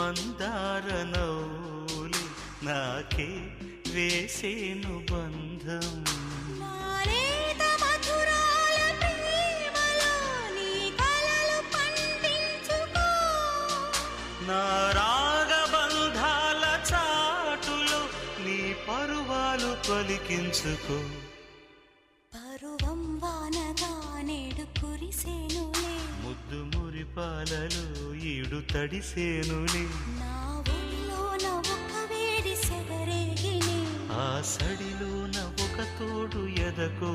మందార నవ్వులు నాకే వేసేను బంధం. నాలేత మధురాల ప్రేమలో నీ కలలు పండించుకో, నా రాగబంధాల చాటులో నీ పరువాలు పలికించుకో. పరువం వానగా నేడు కురిసేనులే, ముద్దు మురిపాలలో ఈడు తడిసేనులే. నా ఒడిలోన ఒక వేడి సెగరేగిని, ఆ సడిలోన ఒక తోడు ఎదకో